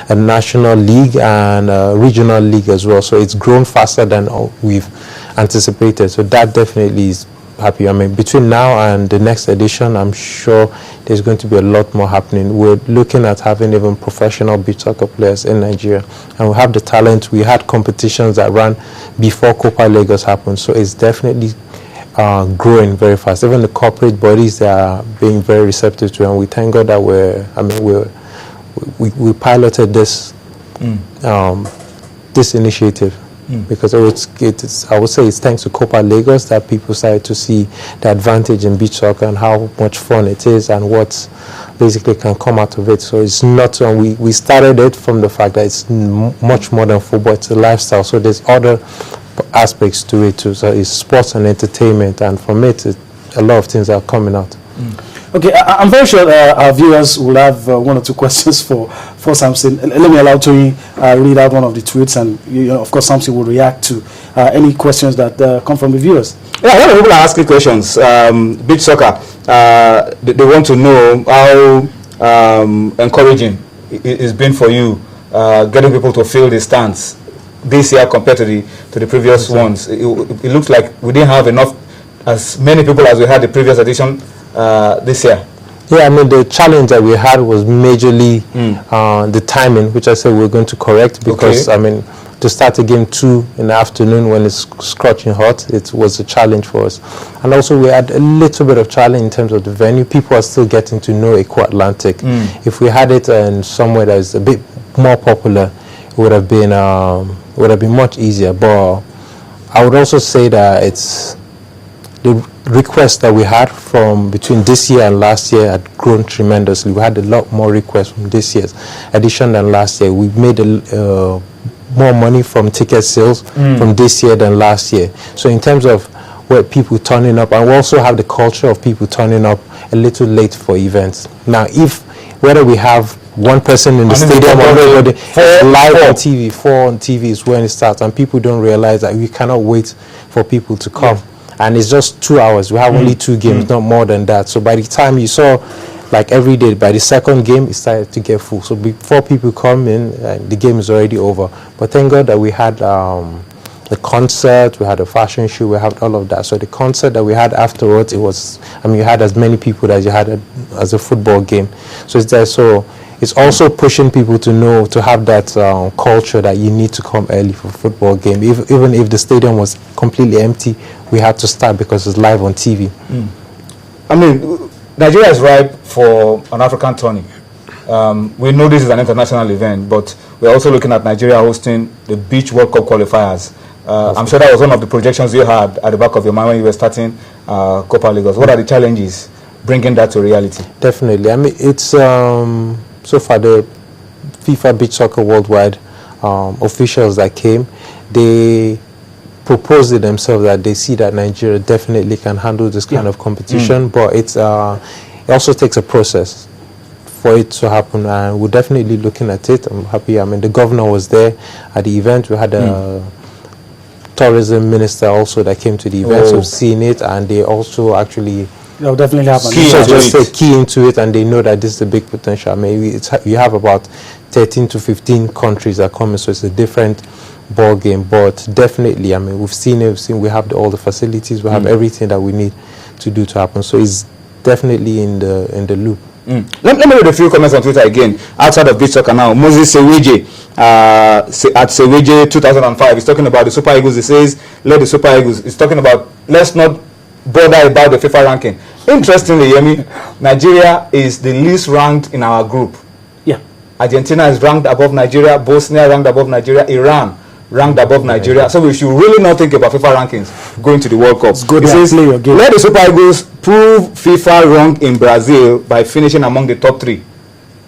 a national league and a regional league as well. So it's grown faster than we've anticipated. So that definitely is happy. I mean, between now and the next edition, I'm sure there's going to be a lot more happening. We're looking at having even professional beach soccer players in Nigeria, and we have the talent. We had competitions that ran before Copa Lagos happened, so it's definitely growing very fast. Even the corporate bodies, they are being very receptive to it, and we thank God that we piloted this this initiative. Because I would say it's thanks to Copa Lagos that people started to see the advantage in beach soccer and how much fun it is and what basically can come out of it. So it's not, we started it from the fact that it's much more than football, it's a lifestyle. So there's other aspects to it too. So it's sports and entertainment, and from it, a lot of things are coming out. Okay, I'm very sure our viewers will have one or two questions for Samson. Let me allow Tony read out one of the tweets, and of course Samson will react to any questions that come from the viewers. Yeah, a lot of people are asking questions. Beach soccer, they want to know how encouraging it's been for you getting people to fill the stands this year compared to the previous ones. It looks like we didn't have as many people as we had the previous edition this year. Yeah, I mean, the challenge that we had was majorly the timing, which I said we're going to correct, because I mean, to start a game 2 in the afternoon when it's scorching hot, it was a challenge for us. And also we had a little bit of challenge in terms of the venue. People are still getting to know Eco Atlantic. If we had it in somewhere that is a bit more popular, it would have been much easier. But I would also say that it's the requests that we had from between this year and last year had grown tremendously. We had a lot more requests from this year's edition than last year. We've made more money from ticket sales from this year than last year. So in terms of where people turning up, and we also have the culture of people turning up a little late for events. Now, whether we have one person in the stadium or everybody live on TV, 4 on TV is when it starts, and people don't realize that we cannot wait for people to come. And it's just 2 hours. We have only 2 games, not more than that. So by the time you saw, like every day, by the second game, it started to get full. So before people come in, the game is already over. But thank God that we had the concert, we had a fashion show, we had all of that. So the concert that we had afterwards, it was, I mean, you had as many people as you had as a football game. So it's there. So it's also pushing people to know, to have that culture that you need to come early for a football game. Even if the stadium was completely empty, we had to start because it's live on TV. I mean, Nigeria is ripe for an African tourney. We know this is an international event, but we're also looking at Nigeria hosting the Beach World Cup qualifiers. I'm sure that was one of the projections you had at the back of your mind when you were starting Copa Lagos. What are the challenges bringing that to reality? Definitely. I mean, it's so far the FIFA Beach Soccer Worldwide officials that came, they proposed it themselves that they see that Nigeria definitely can handle this kind of competition, but it also takes a process for it to happen, and we're definitely looking at it. I'm happy. I mean, the governor was there at the event. We had a tourism minister also that came to the event, so seeing it, and they also actually definitely happen. Just key into it, and they know that this is a big potential. I mean, you have about 13 to 15 countries that come in, so it's a different ball game. But definitely, I mean, we've seen it. We have all the facilities. We have everything that we need to do to happen. So it's definitely in the loop. Let me read a few comments on Twitter again. Outside of beach soccer now, Moses Seweje at Seweje 2005. He's talking about the Super Eagles. He says, "Let the Super Eagles." He's talking about let's not bother about the FIFA ranking. Interestingly, Yemi, Nigeria is the least ranked in our group. Yeah. Argentina is ranked above Nigeria. Bosnia ranked above Nigeria. Iran ranked above Nigeria. So we should really not think about FIFA rankings going to the World Cup. He says, let the Super Eagles prove FIFA wrong in Brazil by finishing among the top 3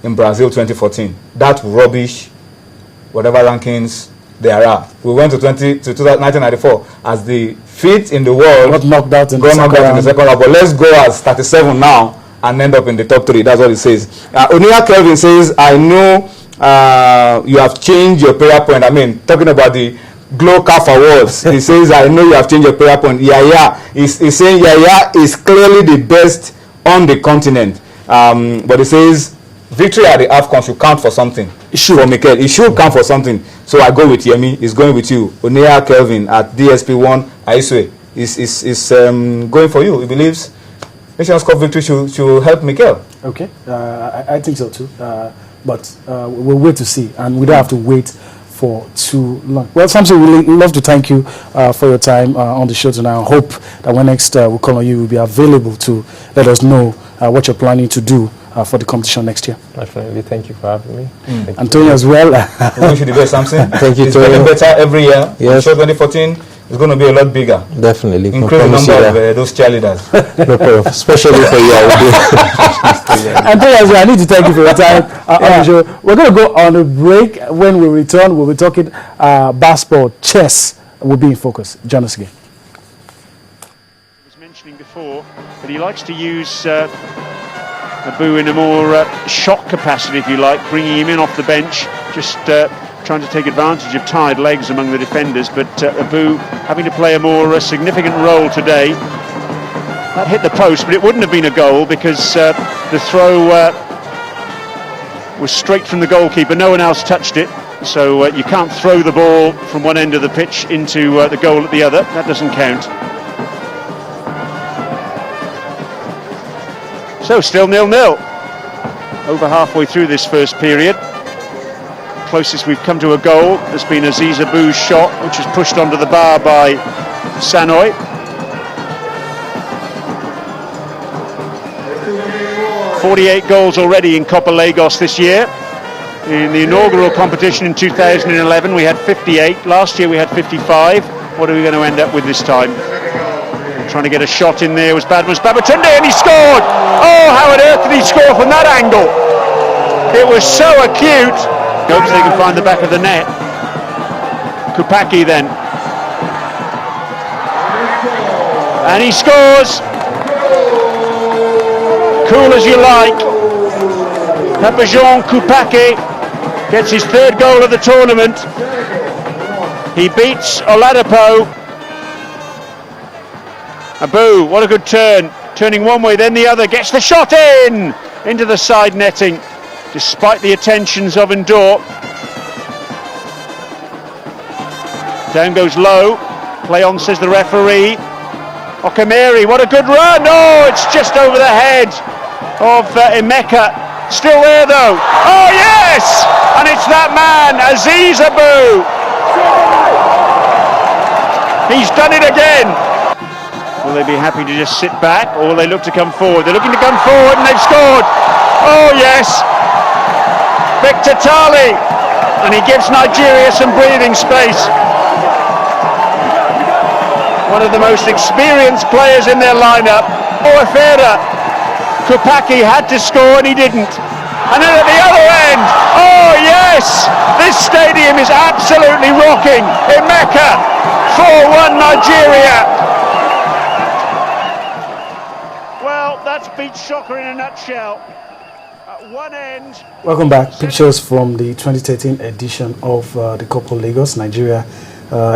in Brazil 2014. That rubbish, whatever rankings there are. We went to 1994 as the 5th in the world. Got knocked out in the second round. But let's go as 37 now and end up in the top 3. That's what it says. Onia Kelvin says, I know you have changed your prayer point. I mean, talking about the Glow Calf Awards. He says, I know you have changed your prayer point. He's saying Yaya is clearly the best on the continent. But he says, victory at the AFCON should count for something. It should. For Mikel, it should count for something. So I go with Yemi. He's going with you. Onea Kelvin at DSP1. Aiswe is going for you. He believes Nations Cup victory should help Mikel. Okay, I think so too. But we'll wait to see, and we don't have to wait for too long. Well, Samson, we love to thank you for your time on the show tonight. I hope that when next we call on you, will be available to let us know what you're planning to do for the competition next year. Definitely. Thank you for having me. Antonio as well. We wish you the best, Samson. Thank you. It's getting better every year. Yes. I'm sure 2014 is going to be a lot bigger. Definitely. Increase the number of those cheerleaders. No problem. Especially for you. Antonio as well, I need to thank you for your time on the show. We're going to go on a break. When we return, we'll be talking basketball, chess will be in focus. Join us again. I was mentioning before that he likes to use Abu in a more shock capacity, if you like, bringing him in off the bench, just trying to take advantage of tired legs among the defenders, but Abu having to play a more significant role today. That hit the post, but it wouldn't have been a goal because the throw was straight from the goalkeeper. No one else touched it, so you can't throw the ball from one end of the pitch into the goal at the other. That doesn't count. So still 0-0. Over halfway through this first period. Closest we've come to a goal has been Aziz Abu's shot, which is pushed onto the bar by Sanoy. .48 goals already in Copa Lagos this year. In the inaugural competition in 2011 we had 58. Last year we had 55. What are we going to end up with this time? Trying to get a shot in there was Badmus Babatunde, and he scored! Oh, how on earth did he score from that angle? It was so acute. Hopes they can find the back of the net. Kupaki then. And he scores! Cool as you like. Papajon Kupaki gets his third goal of the tournament. He beats Oladapo. Abu, what a good turn. Turning one way, then the other. Gets the shot in! Into the side netting, despite the attentions of Ndor. Down goes low. Play on, says the referee. Okameri, what a good run! Oh, it's just over the head of Emeka. Still there though. Oh yes! And it's that man, Aziz Abu. He's done it again. Will they be happy to just sit back, or will they look to come forward? They're looking to come forward, and they've scored. Oh yes! Victor Tali, and he gives Nigeria some breathing space. One of the most experienced players in their lineup. Oefera. Kupaki had to score and he didn't. And then at the other end, oh yes! This stadium is absolutely rocking. Emeka, 4-1 Nigeria. Well, that's beach soccer in a nutshell. At one end. Welcome back. Pictures from the 2013 edition of the Copa Lagos, Nigeria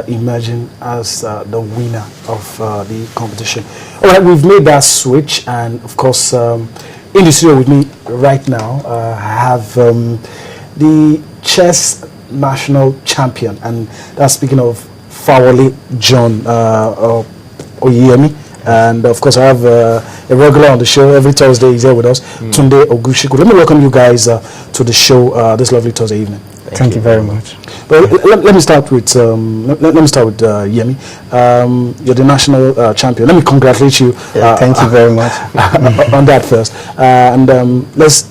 emerging as the winner of the competition. All right, we've made that switch, and of course, in the studio with me right now, I have the chess national champion, and that's speaking of Fawole John Oyemi. And of course, I have a regular on the show every Thursday. He's here with us, Tunde Ogushiku. Let me welcome you guys to the show this lovely Thursday evening. Thank you very much. Well, let me start with Yemi. You're the national champion. Let me congratulate you. Thank you very much on that first. And let's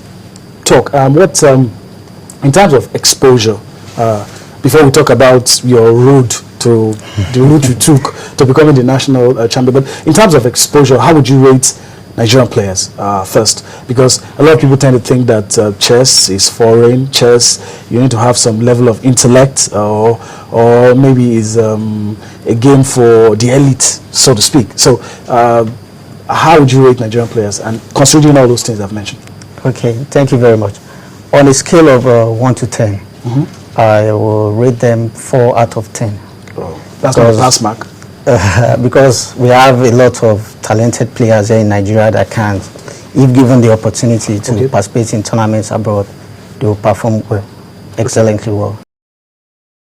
talk. What in terms of exposure? Before we talk about your road to the route you took to becoming the national champion, but in terms of exposure, how would you rate Nigerian players first? Because a lot of people tend to think that chess is foreign. Chess, you need to have some level of intellect, or maybe is a game for the elite, so to speak. So how would you rate Nigerian players, and considering all those things I've mentioned? Okay, thank you very much. On a scale of 1 to 10, I will rate them 4 out of 10. Oh, that's not a pass mark. Because we have a lot of talented players here in Nigeria that can if given the opportunity to participate in tournaments abroad, they will perform well, excellently well.